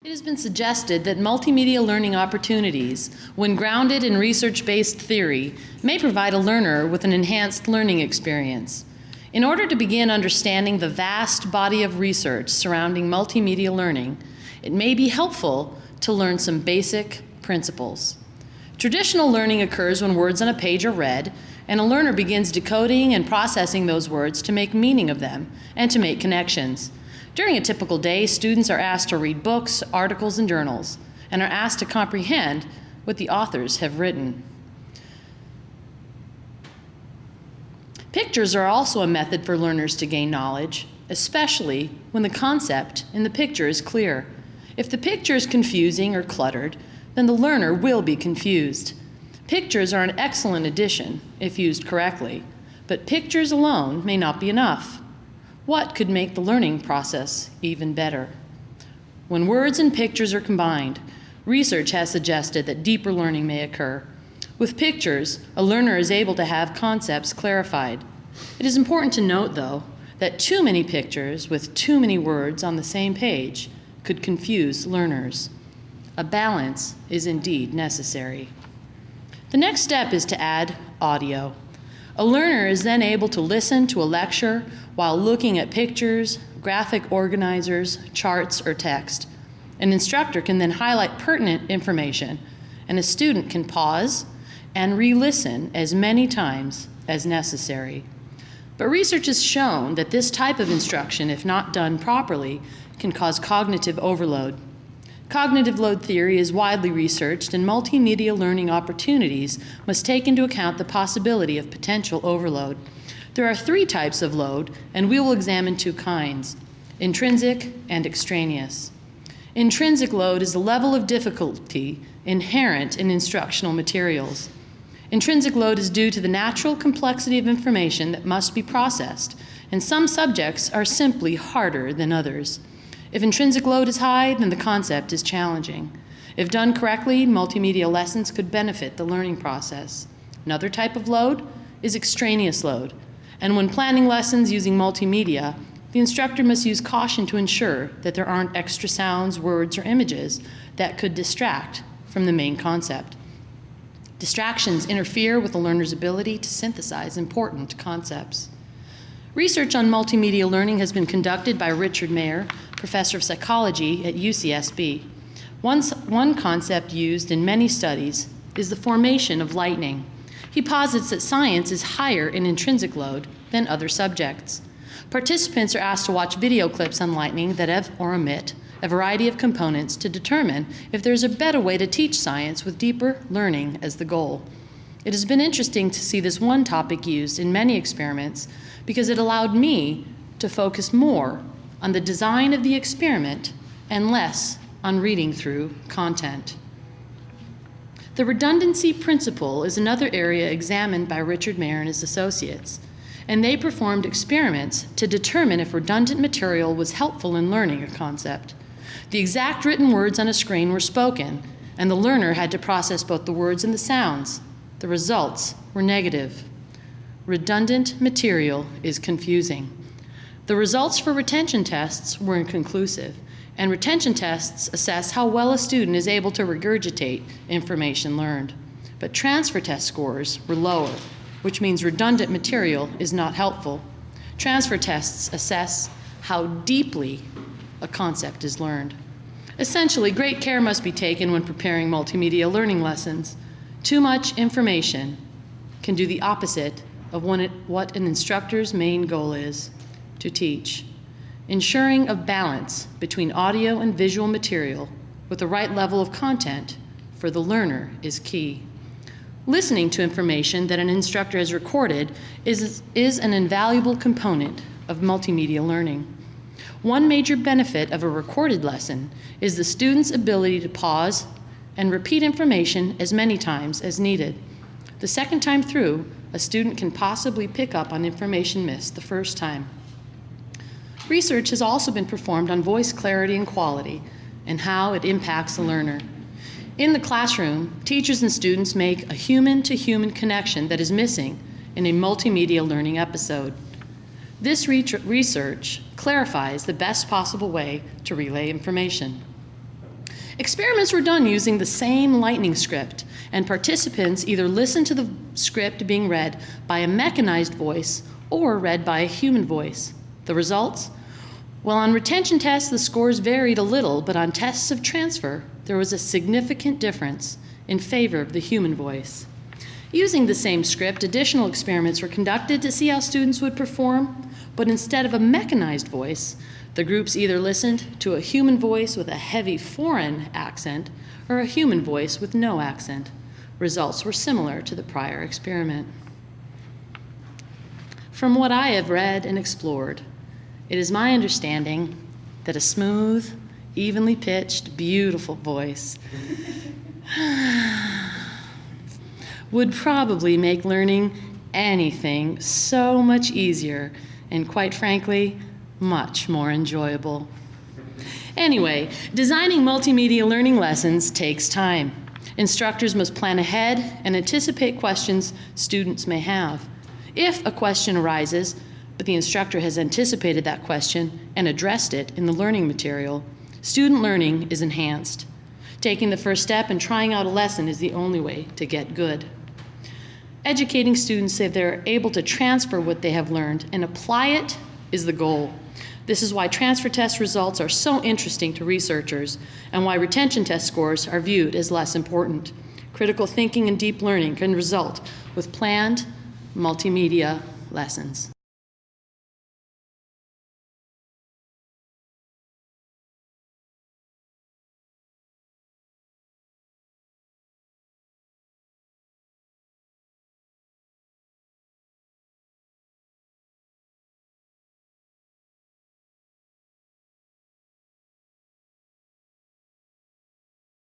It has been suggested that multimedia learning opportunities, when grounded in research-based theory, may provide a learner with an enhanced learning experience. In order to begin understanding the vast body of research surrounding multimedia learning, it may be helpful to learn some basic principles. Traditional learning occurs when words on a page are read, and a learner begins decoding and processing those words to make meaning of them and to make connections. During a typical day, students are asked to read books, articles, and journals, and are asked to comprehend what the authors have written. Pictures are also a method for learners to gain knowledge, especially when the concept in the picture is clear. If the picture is confusing or cluttered, then the learner will be confused. Pictures are an excellent addition if used correctly, but pictures alone may not be enough. What could make the learning process even better? When words and pictures are combined, research has suggested that deeper learning may occur. With pictures, a learner is able to have concepts clarified. It is important to note, though, that too many pictures with too many words on the same page could confuse learners. A balance is indeed necessary. The next step is to add audio. A learner is then able to listen to a lecture while looking at pictures, graphic organizers, charts, or text. An instructor can then highlight pertinent information, and a student can pause and re-listen as many times as necessary. But research has shown that this type of instruction, if not done properly, can cause cognitive overload. Cognitive load theory is widely researched, and multimedia learning opportunities must take into account the possibility of potential overload. There are 3 types of load, and we will examine 2 kinds: intrinsic and extraneous. Intrinsic load is the level of difficulty inherent in instructional materials. Intrinsic load is due to the natural complexity of information that must be processed, and some subjects are simply harder than others. If intrinsic load is high, then the concept is challenging. If done correctly, multimedia lessons could benefit the learning process. Another type of load is extraneous load, and when planning lessons using multimedia, the instructor must use caution to ensure that there aren't extra sounds, words, or images that could distract from the main concept. Distractions interfere with the learner's ability to synthesize important concepts. Research on multimedia learning has been conducted by Richard Mayer, professor of psychology at UCSB. One concept used in many studies is the formation of lightning. He posits that science is higher in intrinsic load than other subjects. Participants are asked to watch video clips on lightning that have or omit a variety of components to determine if there's a better way to teach science with deeper learning as the goal. It has been interesting to see this one topic used in many experiments because it allowed me to focus more on the design of the experiment and less on reading through content. The redundancy principle is another area examined by Richard Mayer and his associates, and they performed experiments to determine if redundant material was helpful in learning a concept. The exact written words on a screen were spoken, and the learner had to process both the words and the sounds. The results were negative. Redundant material is confusing. The results for retention tests were inconclusive, and retention tests assess how well a student is able to regurgitate information learned. But transfer test scores were lower, which means redundant material is not helpful. Transfer tests assess how deeply a concept is learned. Essentially, great care must be taken when preparing multimedia learning lessons. Too much information can do the opposite of what an instructor's main goal is: to teach. Ensuring a balance between audio and visual material with the right level of content for the learner is key. Listening to information that an instructor has recorded is an invaluable component of multimedia learning. One major benefit of a recorded lesson is the student's ability to pause and repeat information as many times as needed. The second time through, a student can possibly pick up on information missed the first time. Research has also been performed on voice clarity and quality and how it impacts the learner. In the classroom, teachers and students make a human-to-human connection that is missing in a multimedia learning episode. This research clarifies the best possible way to relay information. Experiments were done using the same lightning script, and participants either listened to the script being read by a mechanized voice or read by a human voice. The results? Well, on retention tests, the scores varied a little, but on tests of transfer, there was a significant difference in favor of the human voice. Using the same script, additional experiments were conducted to see how students would perform, but instead of a mechanized voice, the groups either listened to a human voice with a heavy foreign accent or a human voice with no accent. Results were similar to the prior experiment. From what I have read and explored, it is my understanding that a smooth, evenly pitched, beautiful voice would probably make learning anything so much easier and, quite frankly, much more enjoyable. Anyway, designing multimedia learning lessons takes time. Instructors must plan ahead and anticipate questions students may have. If a question arises, but the instructor has anticipated that question and addressed it in the learning material, student learning is enhanced. Taking the first step and trying out a lesson is the only way to get good. Educating students so they're able to transfer what they have learned and apply it is the goal. This is why transfer test results are so interesting to researchers and why retention test scores are viewed as less important. Critical thinking and deep learning can result with planned multimedia lessons.